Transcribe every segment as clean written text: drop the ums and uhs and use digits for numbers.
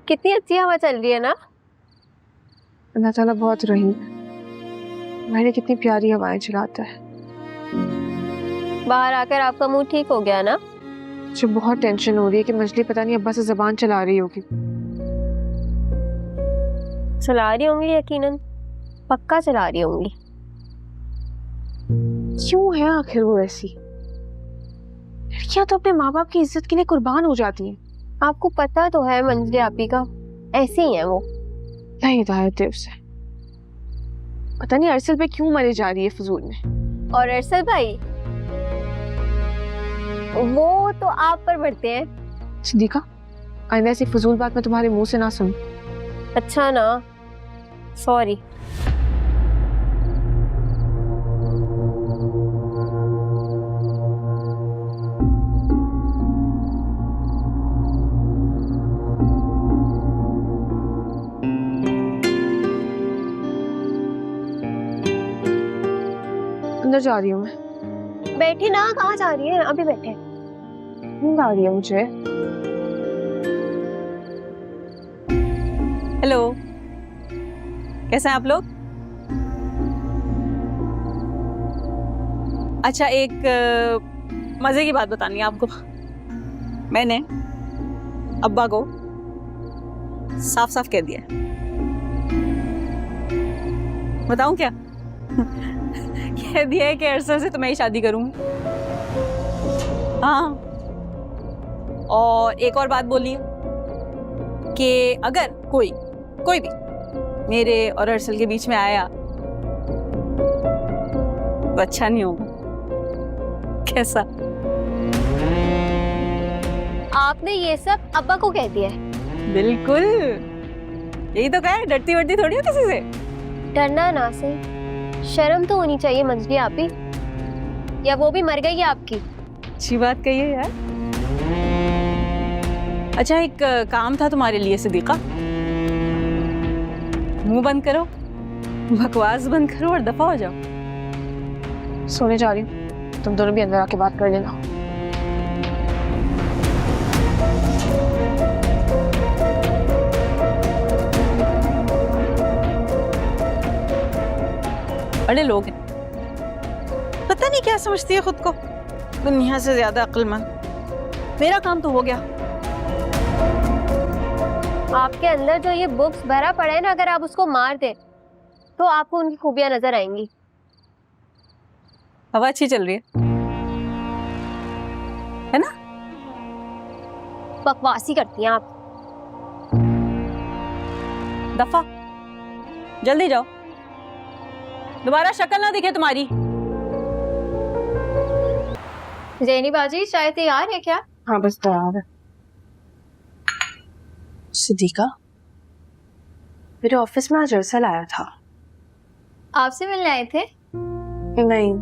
कितनी अच्छी हवा चल रही है ना। अल्लाह ताला बहुत रहीम है, मैंने कितनी प्यारी हवाएं चलाता है। बाहर आकर आपका मूड ठीक हो गया ना। मुझे बहुत टेंशन हो रही है कि मछली पता नहीं अब्बा से जबान चला रही होगी। चला रही होंगी, यकीनन पक्का चला रही होंगी। क्यों है आखिर वो ऐसी? लड़कियां तो अपने माँ बाप की इज्जत के लिए कुर्बान हो जाती हैं। आपको पता तो है मंजरी आपी का, ऐसी ही है वो। नहीं हिदायत है उसे, पता नहीं अरसल पे क्यों मरे जा रही है फजूल में। और अरसल भाई वो तो आप पर बढ़ते हैं। सिद्दीका, आइंदा ऐसी फजूल बात मैं तुम्हारे मुंह से ना सुन। अच्छा ना, सॉरी। अंदर जा रही हूँ मैं। बैठी ना, कहाँ जा रही है? अभी बैठे। नींद आ रही है मुझे। हेलो, कैसे हैं आप लोग? अच्छा, एक मजे की बात बतानी है आपको। मैंने अब्बा को साफ साफ कह दिया है। बताऊं क्या? कह दिया है कि अरसल से तो मैं ही शादी करूंगी। हाँ, और एक और बात बोली कि अगर कोई भी मेरे और अरसल के बीच में आया तो अच्छा नहीं होगा। कैसा? आपने ये सब अब्बा को कह दिया है? बिल्कुल, यही तो कहा है। डरती वरती थोड़ी हो किसी से। डरना ना से शर्म तो होनी चाहिए मंजरी आपी, या वो भी मर गई है आपकी। अच्छी बात कही है यार। अच्छा, एक काम था तुम्हारे लिए सिद्दीका। मुंह बंद करो, बकवास बंद करो और दफा हो जाओ। सोने जा रही हूँ, तुम दोनों भी अंदर आके बात कर लेना। बड़े लोग हैं, पता नहीं क्या समझती है खुद को, दुनिया से ज्यादा अक्लमंद। मेरा काम तो हो गया। आपके अंदर जो ये बुक्स भरा पड़ा है ना, अगर आप उसको मार दे तो आपको उनकी खूबियां नजर आएंगी। हवा अच्छी चल रही है ना? बकवासी करती हैं आप। दफा, जल्दी जाओ, दोबारा शक्ल ना दिखे तुम्हारी। जैनी बाजी, चाय तैयार है क्या? हाँ बस तैयार है। सिद्दीका, मेरे ऑफिस में आज अरसल आया था। आपसे मिलने आए थे? नहीं,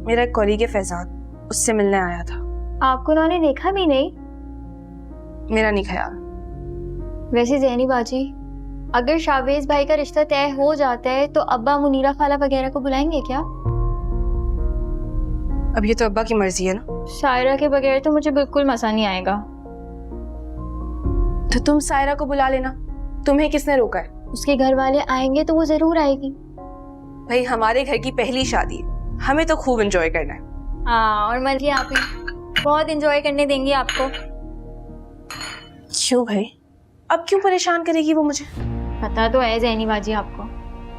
मेरा एक कॉलीग है फैजान, उससे मिलने आया था। आपको उन्होंने देखा भी नहीं? मेरा नहीं ख्याल। वैसे जैनी बाजी, अगर शाहवेज भाई का रिश्ता तय हो जाता है तो अब्बा मुनीरा खाला वगैरह को बुलाएंगे क्या? अब ये तो अब्बा की मर्जी है ना। शायरा के बगैर तो मुझे बिल्कुल मजा नहीं आएगा। तो तुम सायरा को बुला लेना, तुम्हें किसने रोका है? उसके घर वाले आएंगे तो वो जरूर आएगी। भाई हमारे घर की पहली शादी है, हमें तो खूब एंजॉय करना है। हाँ, और मर्जी आप ही बहुत एंजॉय करने देंगी आपको। क्यों भाई, अब क्यों परेशान करेगी वो मुझे? पता तो है जैनी बाजी आपको,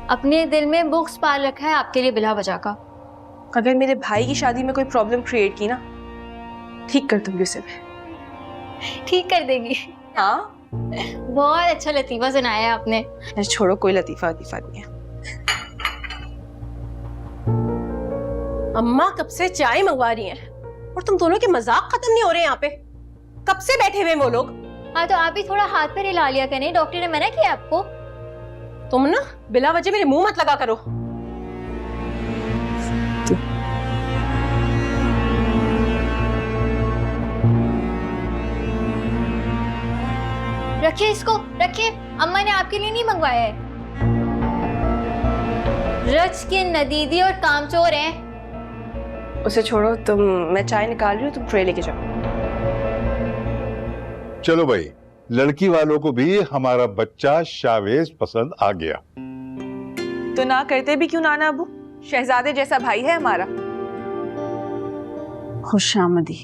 अपने दिल में बुक्स पाल रखा है आपके लिए बिला वजह का। अगर मेरे भाई की शादी में कोई प्रॉब्लम क्रिएट की ना, ठीक कर दूंगी उसे मैं। ठीक कर देगी? हाँ, बहुत अच्छा लतीफा सुनाया है आपने। छोड़ो, कोई लतीफा वतीफा नहीं है। अम्मा कब से चाय मंगवा रही हैं और तुम दोनों के मजाक खत्म नहीं हो रहे यहाँ पे। कब से बैठे हुए वो लोग। हाँ तो आप भी थोड़ा हाथ पर हिला लिया करें, डॉक्टर ने मना किया आपको। तुम ना बिला वजह मेरे मुंह मत लगा करो। रखिए इसको, रखिए, अम्मा ने आपके लिए नहीं मंगवाया है। रच के नदीदी और कामचोर हैं। उसे छोड़ो, मैं चाय निकाल रही हूँ, तुम ट्रे लेके जाओ। चलो भाई, लड़की वालों को भी हमारा बच्चा शावेज पसंद आ गया। तो ना करते भी क्यों नाना अबू? शहजादे जैसा भाई है हमारा। खुशामदी,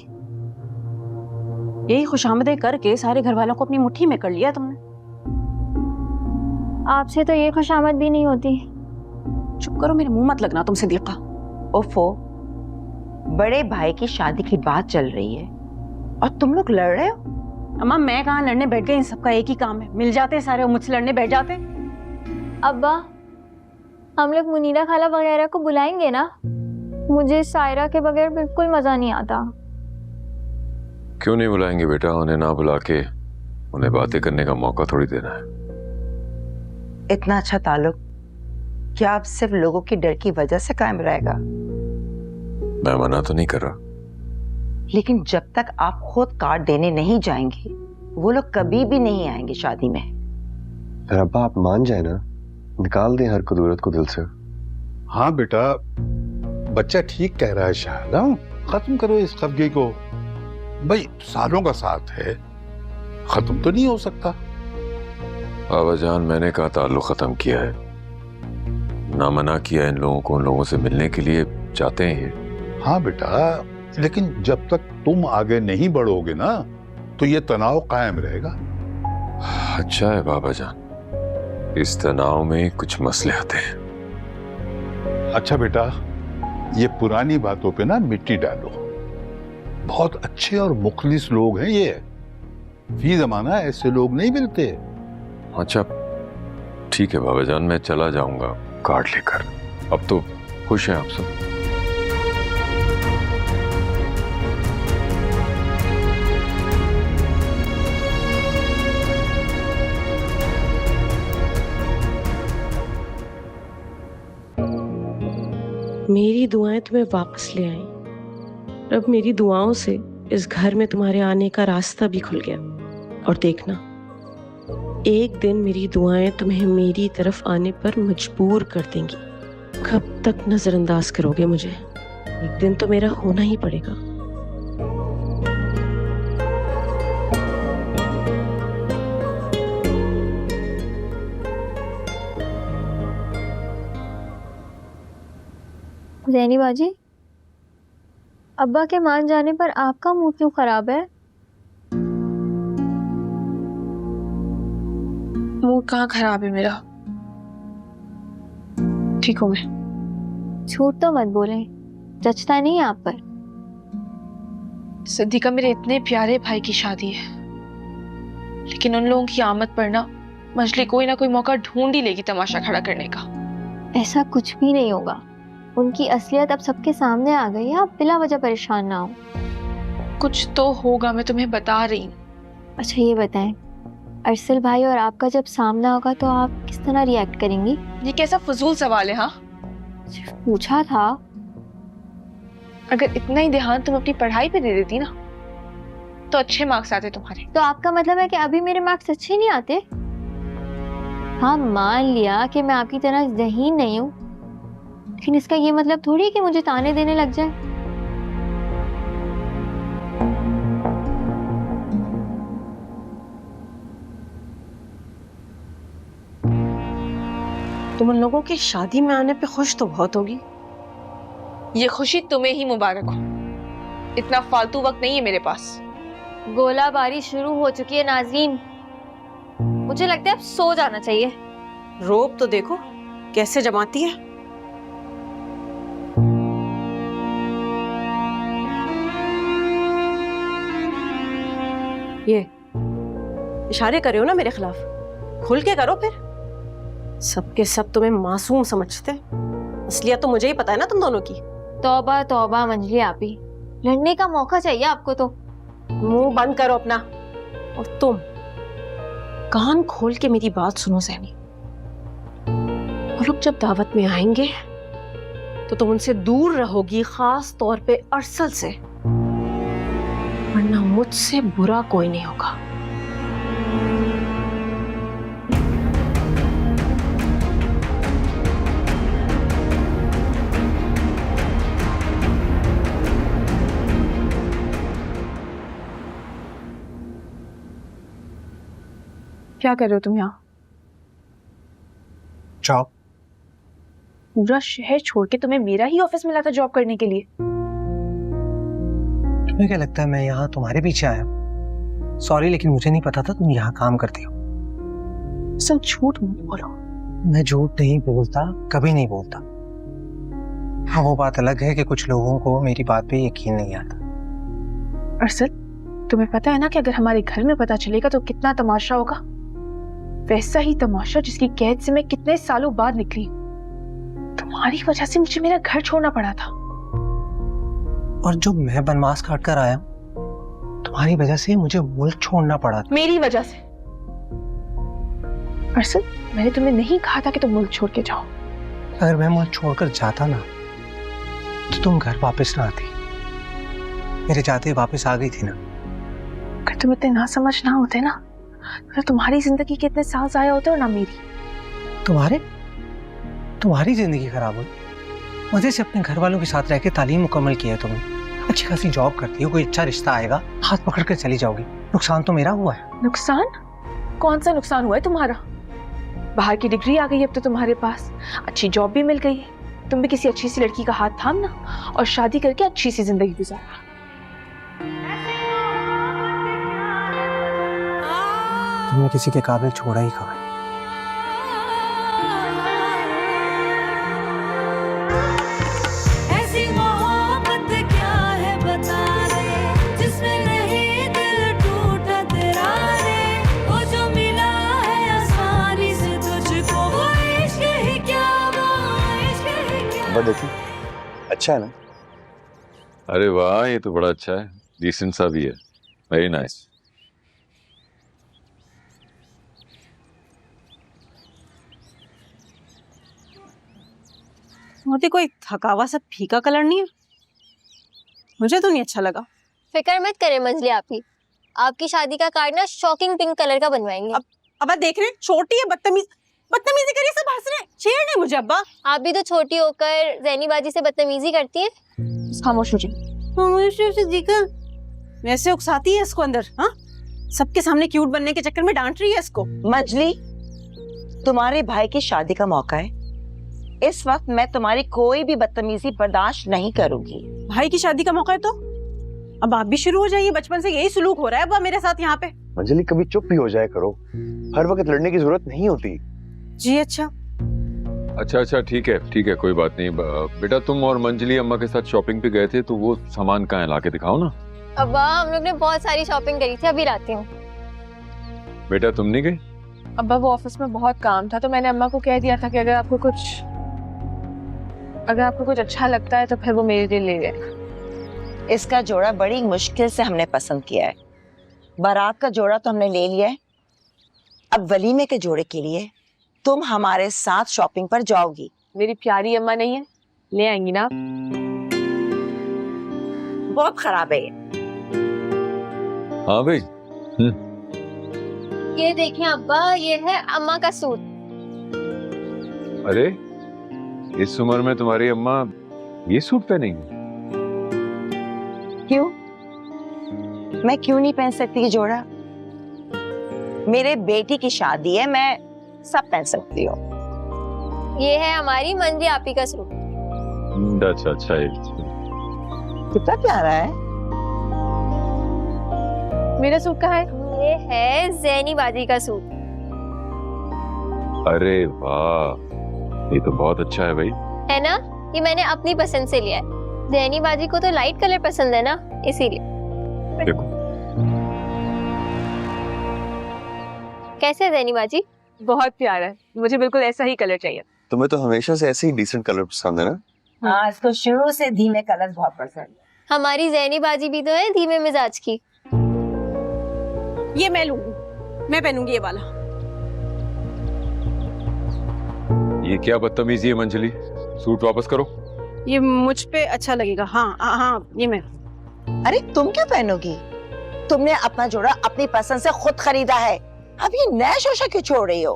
यही खुशामदी करके सारे घर वालों को अपनी मुट्ठी में कर लिया तुमने। आपसे तो ये खुशामद भी नहीं होती। चुप करो, मेरे मुंह मत लगना तुम सिद्दीका। ओफो, बड़े भाई की शादी की बात चल रही है और तुम लोग लड़ रहे हो। अम्मा मैं कहाँ लड़ने बैठ गई, इन सबका एक ही काम है, मिल जाते सारे और मुझसे लड़ने बैठ जाते। अब्बा, हम लोग मुनीरा खाला वगैरह को बुलाएंगे ना? मुझे सायरा के बगैर बिल्कुल मजा नहीं आता। क्यों नहीं बुलाएंगे बेटा? उन्हें ना बुला के उन्हें बातें करने का मौका थोड़ी देना है। इतना अच्छा ताल्लुक क्या अब सिर्फ लोगों की डर की वजह से कायम रहेगा? मैं मना तो नहीं कर रहा, लेकिन जब तक आप खुद कार्ड देने नहीं जाएंगे वो लोग कभी भी नहीं आएंगे शादी में। फिर अब्बा आप मान जाए ना, निकाल दें हर कुदूरत को दिल से। हाँ बेटा, बच्चा ठीक कह रहा है शाहला, खत्म करो इस खफगी को। भाई सालों का साथ है, खत्म तो नहीं हो सकता। बाबा जान, मैंने कहा ताल्लुक खत्म किया है, ना मना किया इन लोगों को उन लोगों से मिलने के लिए चाहते हैं ये। हाँ बेटा, लेकिन जब तक तुम आगे नहीं बढ़ोगे ना तो ये तनाव कायम रहेगा। अच्छा है बाबा जान, इस तनाव में कुछ मसले आते हैं। अच्छा बेटा, ये पुरानी बातों पे ना मिट्टी डालो। बहुत अच्छे और मुखलिस लोग हैं ये, फी जमाना ऐसे लोग नहीं मिलते। अच्छा ठीक है बाबा जान, मैं चला जाऊंगा कार्ड लेकर। अब तो खुश हैं आप सब? मेरी दुआएं तुम्हें वापस ले आई। अब मेरी दुआओं से इस घर में तुम्हारे आने का रास्ता भी खुल गया। और देखना, एक दिन मेरी दुआएं तुम्हें मेरी तरफ आने पर मजबूर कर देंगी। कब तक नजरअंदाज करोगे मुझे? एक दिन तो मेरा होना ही पड़ेगा। जैनी बाजी, अब्बा के मान जाने पर आपका मुंह क्यों खराब है? मुंह कहाँ खराब है मेरा, ठीक हूँ मैं। झूठ तो मत बोलें, जचता नहीं है आप पर। सिद्दीका, मेरे इतने प्यारे भाई की शादी है, लेकिन उन लोगों की आमद पर ना मजली कोई ना कोई मौका ढूंढ ही लेगी तमाशा खड़ा करने का। ऐसा कुछ भी नहीं होगा, उनकी असलियत अब सबके सामने आ गई है। आप बिला वजह परेशान ना हो। कुछ तो होगा, मैं तुम्हें बता रही हूँ। अच्छा ये बताएं, अरसल भाई और आपका जब सामना होगा तो आप किस तरह रिएक्ट करेंगी? ये कैसा फजूल सवाल है? हाँ, सिर्फ पूछा था। अगर इतना ही ध्यान तुम अपनी पढ़ाई पे दे देती ना तो अच्छे मार्क्स आते तुम्हारे। तो आपका मतलब है कि अभी मेरे मार्क्स अच्छे नहीं आते? हाँ मान लिया कि मैं आपकी तरह ज़हीन नहीं हूँ, लेकिन इसका ये मतलब थोड़ी है कि मुझे ताने देने लग जाए। तुम उन लोगों की शादी में आने पे खुश तो बहुत होगी। ये खुशी तुम्हें ही मुबारक हो। इतना फालतू वक्त नहीं है मेरे पास। गोलाबारी शुरू हो चुकी है नाज़रीन, मुझे लगता है अब सो जाना चाहिए। रोब तो देखो कैसे जमाती है। ये इशारे कर रहे हो ना मेरे खिलाफ, खुल के करो फिर। सबके सब तुम्हें मासूम समझते, असलियत तो मुझे ही पता है ना तुम दोनों की। तौबा तौबा मंजली आपी, लड़ने का मौका चाहिए आपको तो। मुंह बंद करो अपना। और तुम कान खोल के मेरी बात सुनो सैनी, वो लोग जब दावत में आएंगे तो तुम उनसे दूर रहोगी, खास तौर पे अरसल से, वरना मुझसे बुरा कोई नहीं होगा। क्या कर रहे हो तुम यहाँ? जॉब। पूरा शहर छोड़ के तुम्हें मेरा ही ऑफिस मिला था जॉब करने के लिए? तुम्हें क्या लगता है मैं यहाँ तुम्हारे पीछे आया? सॉरी, लेकिन मुझे नहीं पता था तुम यहाँ काम करती हो। सब झूठ मत बोलो। मैं झूठ नहीं बोलता, कभी नहीं बोलता। हाँ, वो बात अलग है कि कुछ लोगों को मेरी बात पे यकीन नहीं आता। अरसद, तुम्हें पता है ना कि अगर हमारे घर में पता चलेगा तो कितना तमाशा होगा? वैसा ही तमाशा जिसकी कैद से मैं कितने सालों बाद निकली। तुम्हारी वजह से मुझे मेरा घर छोड़ना पड़ा था। और जो मैं बनवास काट कर आया, तुम्हारी वजह से मुझे मुल्क छोड़ना पड़ा था। मेरी वजह से? अरसद, मैंने तुम्हें नहीं कहा था कि तुम मुल्क छोड़ के जाओ। अगर मैं मुल्क छोड़कर जाता ना तो तुम घर वापस ना आती। मेरे जाते वापस आ गई थी ना। अगर तुम इतने ना समझ ना होते ना तो तुम्हारी जिंदगी के इतने साल जाया होते और ना मेरी। तुम्हारी जिंदगी खराब हुई। मजे से अपने घर वालों के साथ रह के तालीम मुकम्मल की है तुमने। अच्छी खासी जॉब करती हो, कोई अच्छा रिश्ता आएगा हाथ पकड़ कर चली जाओगी। नुकसान तो मेरा हुआ है। नुकसान? कौन सा नुकसान हुआ है तुम्हारा? बाहर की डिग्री आ गई अब तो तुम्हारे पास, अच्छी जॉब भी मिल गई है। तुम भी किसी अच्छी सी लड़की का हाथ थामना और शादी करके अच्छी सी जिंदगी गुजारना। तुमने किसी के काबिल छोड़ा ही कहा। ऐसी मोहब्बत क्या है बता रे, जिसमें नहीं दिल टूटा तेरा रे। वो जो मिला है आसानी से तुझको, वो इश्क ही क्या, वो इश्क ही क्या। देखिए, अच्छा है ना? अरे वाह, ये तो बड़ा अच्छा है, डिसेंट सा भी है, वेरी नाइस। मोती कोई थकावा सा फीका कलर नहीं है? मुझे तो नहीं अच्छा लगा। फिक्र मत करें मंजली आपकी शादी का कार्ड ना शॉकिंग पिंक कलर का बनवाएंगे। अब देख रहे हैं, छोटी है, बदतमीजी करिए, सब हंस रहे हैं, छेड़ रहे मुझे। अब्बा आप भी तो छोटी होकर जैनीबाजी से बदतमीजी करती है। खामोश हो जाइए। वैसे उकसाती है इसको अंदर। हाँ, सबके सामने क्यूट बनने के चक्कर में डांट रही है इसको। मजली, तुम्हारे भाई की शादी का मौका है। इस वक्त मैं तुम्हारी कोई भी बदतमीजी बर्दाश्त नहीं करूंगी। भाई की शादी का मौका है तो अब आप भी शुरू हो जाइए। बचपन से यही सुलूक हो रहा है अब्बा मेरे साथ यहाँ पे। अंजलि, कभी चुप भी हो जाया करो। हर वक्त लड़ने की जरूरत नहीं होती। जी अच्छा ठीक है, कोई बात नहीं। बेटा, तुम और मंजली अम्मा के साथ शॉपिंग पे गए थे, तो वो सामान कहाँ है, लाके दिखाओ ना। अब्बा, हम लोग ने बहुत सारी शॉपिंग करी थी, अभी लाती हूँ। बेटा, तुम नहीं गई? अब्बा, वो ऑफिस में बहुत काम था तो मैंने अम्मा को कह दिया था कि अगर आपको कुछ अच्छा लगता है तो फिर वो मेरे लिए ले गए। इसका जोड़ा बड़ी मुश्किल से हमने पसंद किया है। बारात का जोड़ा तो हमने ले लिया है। अब वलीमे के जोड़े के लिए तुम हमारे साथ शॉपिंग पर जाओगी। मेरी प्यारी अम्मा नहीं है, ले आएंगी ना? बहुत खराब है ये। हाँ भाई। ये देखें अब्बा, ये है अम्मा का सूट। अरे, इस उम्र में तुम्हारी अम्मा ये सूट पहनेंगी? क्यों? मैं क्यों नहीं पहन सकती ये जोड़ा? मेरे बेटी की शादी है, मैं सब पहन सकती हूँ। ये है हमारी मंजली आपी का सूट। अच्छा है। कितना प्यारा है। मेरा सूट कहाँ है? ये है जैनीबाजी का सूट। अरे वाह, ये तो बहुत अच्छा है भाई। है ना? ये मैंने अपनी पसंद से लिया है। जैनीबाजी को तो लाइट कलर पसंद है ना, इसीलिए। देखो, कैसे है जैनीबाजी? बहुत प्यारा है, मुझे बिल्कुल ऐसा ही कलर चाहिए। तुम्हें तो हमेशा से ऐसे ही डिसेंट कलर पसंद है ना? हाँ, इसको शुरू से धीमे कलर बहुत पसंद है। हमारी जैनीबाजी भी तो है धीमे मिजाज की। ये मैं लूंगी, मैं पहनूंगी ये वाला। ये क्या बदतमीजी है मंजली, सूट वापस करो। ये मुझ पे अच्छा लगेगा। हाँ, ये मैं। अरे तुम क्या पहनोगी? तुमने अपना जोड़ा अपनी पसंद से खुद खरीदा है। अब ये नया शोशा क्यों छोड़ रही हो?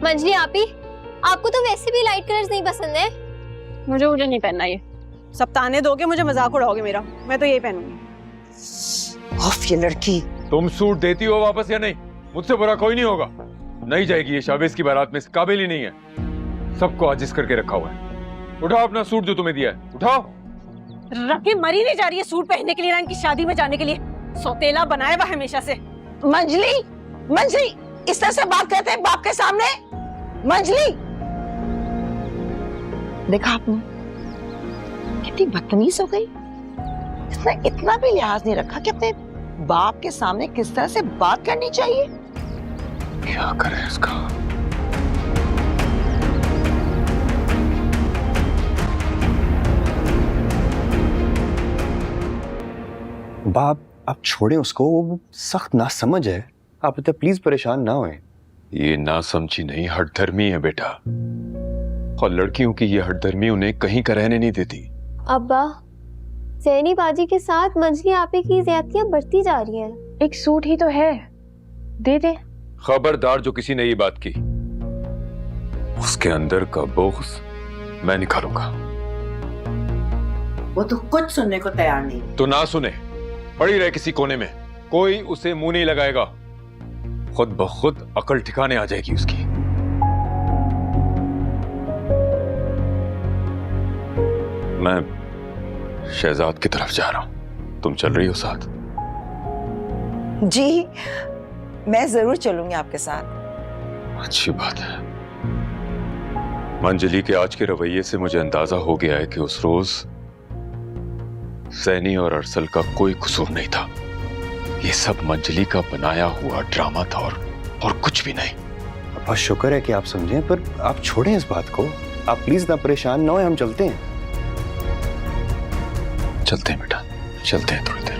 मंजली आपी, आपको तो वैसे भी लाइट कलर्स नहीं पसंद है। मुझे नहीं पहनना ये। सब ताने दोगे, मुझे मजाक उड़ाओगे मेरा। मैं तो यही पहनूंगी। ऑफ ये लड़की। तुम सूट देती हो वापस या नहीं? मुझसे बुरा कोई नहीं होगा। नहीं जाएगी ये शाबेज की बारात में, इस काबिल ही नहीं है। सबको आजिज करके रखा हुआ है। उठाओ अपना सूट जो तुम्हें दिया है, उठाओ। रखे मरी नहीं जा रही है सूट पहनने के लिए ना इनकी शादी में जाने के लिए। सौतेला बनाया हुआ हमेशा से। मंजली, मंजली इस तरह से बात करते हैं बाप के सामने? मंजली, देखा आपने कितनी बदतमीज हो गई। इसने इतना भी लिहाज नहीं रखा कि अपने बाप के सामने किस तरह से बात करनी चाहिए। क्या करें इसका? बाप आप छोड़ें उसको, वो सख्त नासमझ है। आप इतने प्लीज परेशान ना होएं। ये नासमझी नहीं, हठधर्मी है बेटा। और लड़कियों की ये हठधर्मी उन्हें कहीं का रहने नहीं देती। अब्बा, जैनी बाजी के साथ मंजली आपे की ज्यादतियां बढ़ती जा रही है। एक सूट ही तो है, दे दे। खबरदार जो किसी ने ये बात की, उसके अंदर का बोझ मैं निकालूंगा। वो तो कुछ सुनने को तैयार नहीं। तो ना सुने, पड़ी रहे किसी कोने में, कोई उसे मुंह नहीं लगाएगा। खुद ब खुद अकल ठिकाने आ जाएगी उसकी। मैं शहजाद की तरफ जा रहा हूं, तुम चल रही हो साथ? जी, मैं जरूर चलूंगी आपके साथ। अच्छी बात है। मंजली के आज के रवैये से मुझे अंदाजा हो गया है कि उस रोज सैनी और अरसल का कोई कसूर नहीं था। ये सब मंजली का बनाया हुआ ड्रामा था और कुछ भी नहीं। बहुत शुक्र है कि आप समझें, पर आप छोड़ें इस बात को। आप प्लीज ना परेशान ना हो, हम चलते हैं। चलते हैं बेटा, चलते हैं थोड़ी देर।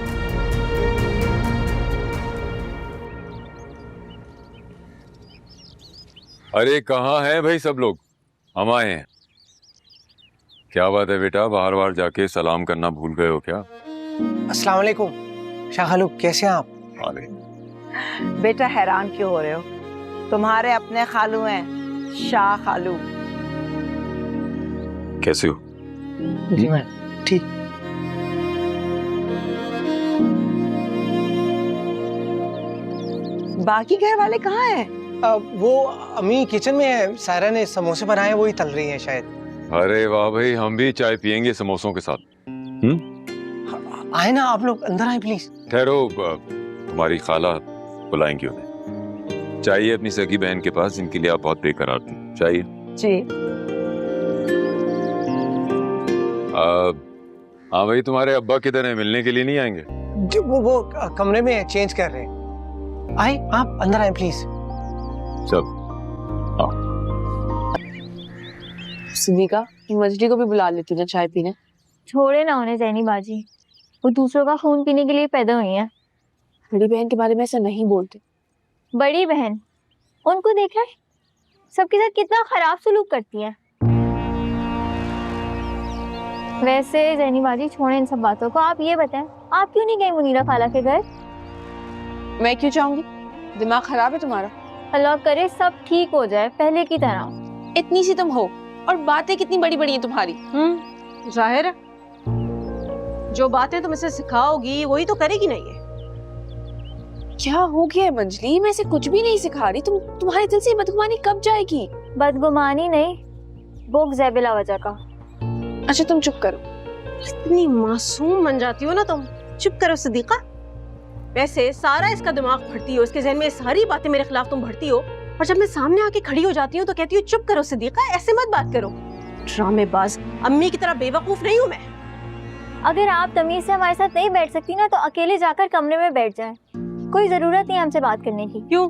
अरे कहाँ हैं भाई सब लोग? हम आए हैं। क्या बात है बेटा, बाहर बाहर जाके सलाम करना भूल गए हो क्या? अस्सलाम वालेकुम शाह खालू, कैसे हैं आप? अरे बेटा हैरान क्यों हो रहे हो? तुम्हारे अपने खालू हैं, शाह खालू। कैसे हो? जी मैं ठीक। बाकी घर वाले कहाँ हैं? वो अम्मी किचन में है, सायरा ने समोसे बनाए, वही तल रही है शायद। अरे वाह भाई, हम भी चाय पियेंगे समोसों के साथ। आए ना आप लोग, अंदर आए प्लीज। ठहरो, तुम्हारी खाला बुलाएंगी उन्हें। चाहिए अपनी सगी बहन के पास, जिनके लिए आप बहुत बेकरार थे। चाहिए जी। हाँ भाई, तुम्हारे अब्बा किधर है? मिलने के लिए नहीं आएंगे? जो वो कमरे में चेंज कर रहे हैं। आए आप अंदर आए प्लीज। चल सिद्दीका, मंजली को भी बुला लेती ना चाय पीने। छोड़े ना उन्हें जैनी बाजी, वो दूसरों का खून पीने के लिए पैदा हुई है। बड़ी बहन के बारे में ऐसा नहीं बोलते। बड़ी बहन, उनको देखा है सबके साथ कितना खराब सलूक करती है। वैसे जैनी बाजी, छोड़े इन सब बातों को। आप ये बताएं, आप क्यों नहीं गए मुनीरा खाला के घर? मैं क्यों जाऊंगी? दिमाग खराब है तुम्हारा? अल्लाह करे सब ठीक हो जाए पहले की तरह। इतनी सी तुम हो और बातें कितनी बड़ी बड़ी हैं तुम्हारी। जाहिर है, जो बातें तुम इसे सिखाओगी वही तो करेगी नहीं है। क्या हो गया है मंजली? मैं इसे कुछ भी नहीं सिखा रही। तुम्हारे दिल से बदगुमानी कब जाएगी? बदगुमानी नहीं, बुग़्ज़ है बिला वजह का। अच्छा तुम चुप करो। इतनी मासूम बन जाती हो ना तुम। चुप करो सिद्दीका। वैसे सारा इसका दिमाग भरती हो, इसके जहन में सारी बातें मेरे खिलाफ तुम भरती हो, और जब मैं सामने आके खड़ी हो जाती हूँ तो कहती हूँ चुप करो सिद्दीका, ऐसे मत बात करो। ड्रामेबाज अम्मी की तरह बेवकूफ नहीं हूँ मैं। अगर आप तमीज से हमारे साथ नहीं बैठ सकती ना, तो अकेले जाकर कमरे में बैठ जाएं। कोई जरूरत नहीं हमसे बात करने की। क्यों?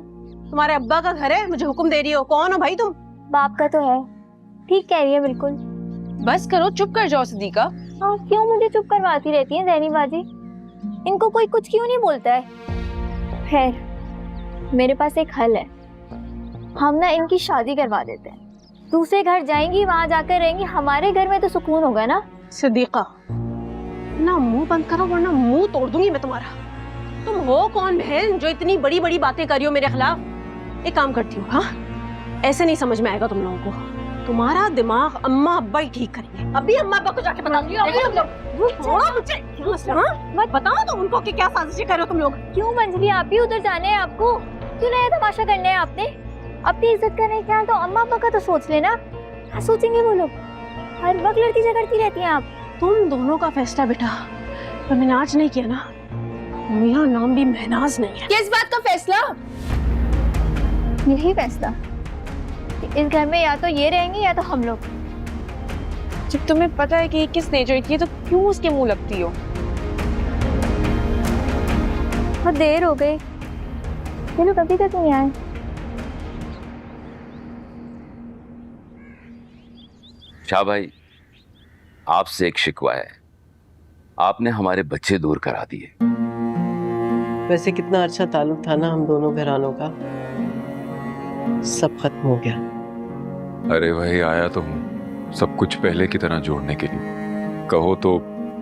तुम्हारे अब्बा का घर है, मुझे हुक्म दे रही हो? कौन हो भाई तुम? बाप का तो है। ठीक कह रही है बिल्कुल। बस करो, चुप कर जाओ सिद्दीका। आप क्यों मुझे चुप करवाती रहती हैं जैनी बाजी? इनको कोई कुछ क्यों नहीं बोलता है? खैर, मेरे पास एक हल है। हम ना इनकी शादी करवा देते हैं। दूसरे घर जाएंगी, वहां जाकर रहेंगी। हमारे घर में तो सुकून होगा ना। सिद्दीका, ना मुंह बंद करो वरना मुंह तोड़ दूंगी मैं तुम्हारा। तुम हो कौन बहन जो इतनी बड़ी बड़ी बातें करी हो मेरे खिलाफ? एक काम करती हूँ, हाँ, ऐसे नहीं समझ में आएगा तुम लोगों को। तुम्हारा दिमाग अम्मा अब्बा ही ठीक करेंगे। अभी अम्मा अब्बा को जाके बताऊंगी। छोड़ो मुझे। मत बताओ तुम उनको कि क्या साजिशें कर रहे हो तुम लोग। क्यों मंजली, आप ही उधर जाने हैं? आपको क्यों नया तमाशा करना है आपने? अपनी इज्जत करने क्या तो अम्मा पापा का तो सोच लेना। क्या सोचेंगे वो लोग? हर वक्त लड़की झगड़ती रहती हैं आप। तुम दोनों का फैसला बेटा, पर मैंने आज नहीं किया ना, मेरा नाम भी महनाज नहीं है। किस बात का फैसला? यही फैसला कि इस घर में या तो ये रहेंगे या तो हम लोग। जब तुम्हें पता है कि ये किस नेचर की है तो क्यों उसके मुंह लगती हो? बहुत देर हो गई, ये लोग अभी तक नहीं आए। शाह भाई, आपसे एक शिकवा है, आपने हमारे बच्चे दूर करा दिए। वैसे कितना अच्छा ताल्लुक था ना हम दोनों घरानों का, सब खत्म हो गया। अरे भाई, आया तो हूँ सब कुछ पहले की तरह जोड़ने के लिए। कहो तो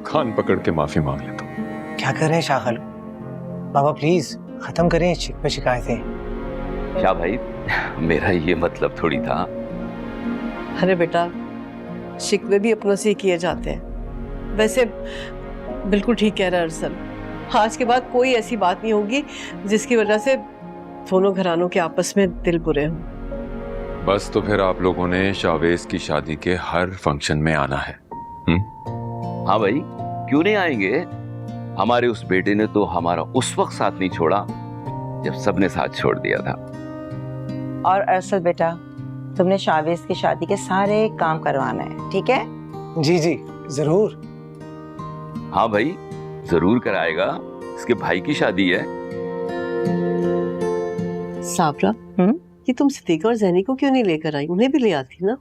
कान पकड़ के माफी मांग लेता हूँ। क्या कर रहे हैं शाह खालू? बाबा प्लीज खत्म करें शिकवे शिकायतें। शाह भाई, मेरा ये मतलब थोड़ी था। अरे बेटा, शिकवे भी अपनों से ही किए जाते हैं। वैसे बिल्कुल ठीक कह रहा है अरसल, आज के बाद कोई ऐसी बात नहीं होगी जिसकी वजह से दोनों घरानों के आपस में दिल बुरे हों। बस तो फिर आप लोगों ने शाहवेज की शादी के हर फंक्शन में आना है। हाँ भाई, क्यों नहीं आएंगे? हमारे उस बेटे ने तो हमारा उस वक्त साथ नहीं छोड़ा जब सबने साथ छोड़ दिया था। और अरसल बेटा, तुमने शाहवेज की शादी के सारे काम करवाना है, ठीक है? जी जी जरूर। हाँ भाई, जरूर कराएगा, इसके भाई की शादी है। साबरा, ये तुम सिद्दीका और जैनी को क्यों नहीं लेकर आई? उन्हें भी ले आती ना।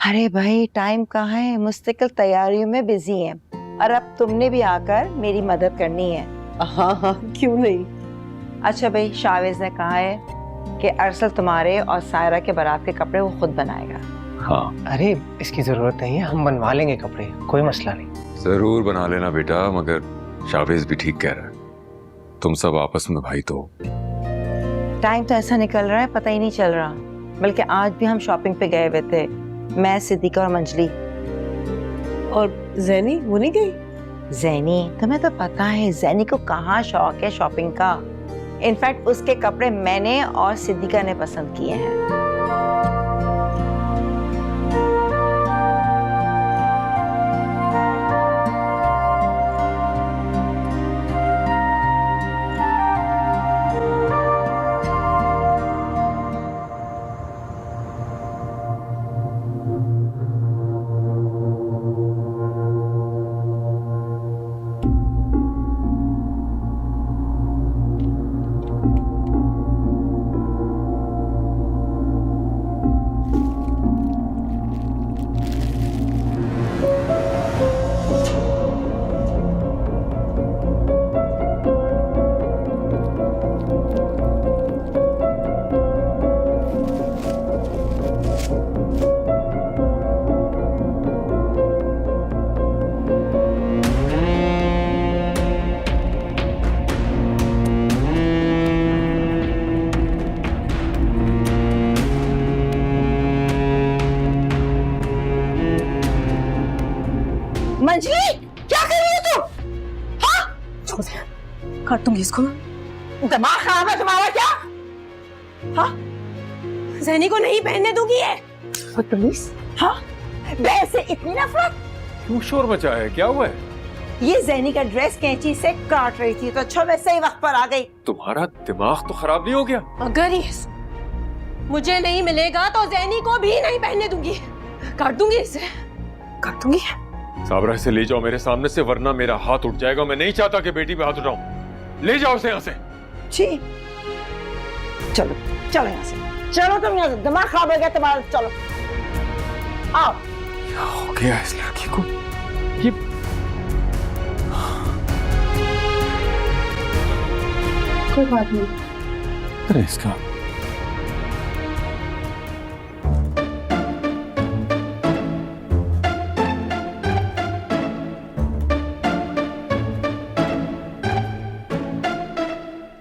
अरे भाई, टाइम कहाँ है, मुस्तकिल तैयारियों में बिजी हैं। और अब तुमने भी आकर मेरी मदद करनी है। हाँ हाँ, क्यों नहीं। अच्छा भाई, शाहवेज ने कहा है कि अरसल तुम्हारे और सायरा के बारात के कपड़े वो खुद बनाएगा। हाँ, अरे इसकी जरूरत नहीं है, हम बनवा लेंगे कपड़े, कोई मसला नहीं। जरूर बना लेना बेटा, मगर शाहवेज भी ठीक कह रहा है, तुम सब आपस में भाई तो हो। टाइम तो ऐसा निकल रहा है, पता ही नहीं चल रहा। बल्कि आज भी हम शॉपिंग पे गए हुए थे, मैं, सिद्दीका और मंजली। और जैनी, वो नहीं गई? जैनी, तुम्हें तो पता है जैनी को कहाँ शौक है शॉपिंग का। इनफैक्ट उसके कपड़े मैंने और सिद्दीका ने पसंद किए हैं। मंजली, क्या कर रही हो तुम? हाँ? छोड़ दे, काट दूंगी इसको। दिमाग खराब है तुम्हारा क्या? हाँ? जैनी को नहीं पहनने दूंगी ये। बदतमीज। हाँ? बैल से इतनी नफरत? क्यों शोर मचा है, क्या हुआ है? ये जैनी का ड्रेस कैंची से काट रही थी तो अच्छा मैं सही वक्त पर आ गई। तुम्हारा दिमाग तो खराब नहीं हो गया? अगर ये मुझे नहीं मिलेगा तो जैनी को भी नहीं पहनने दूंगी। काट दूंगी इसे, काट दूंगी। साबरा, इसे ले जाओ मेरे सामने से, वरना मेरा हाथ उठ जाएगा। मैं नहीं चाहता कि बेटी पे हाथ उठाऊं। ले जाओ उसे यहाँ से। जी, चलो चलो यहाँ से, चलो तुम यहाँ से, दिमाग खराब हो गया तुम्हारा, चलो आओ। क्या हो गया इस लड़की को? ये कोई बात नहीं। अरे इसका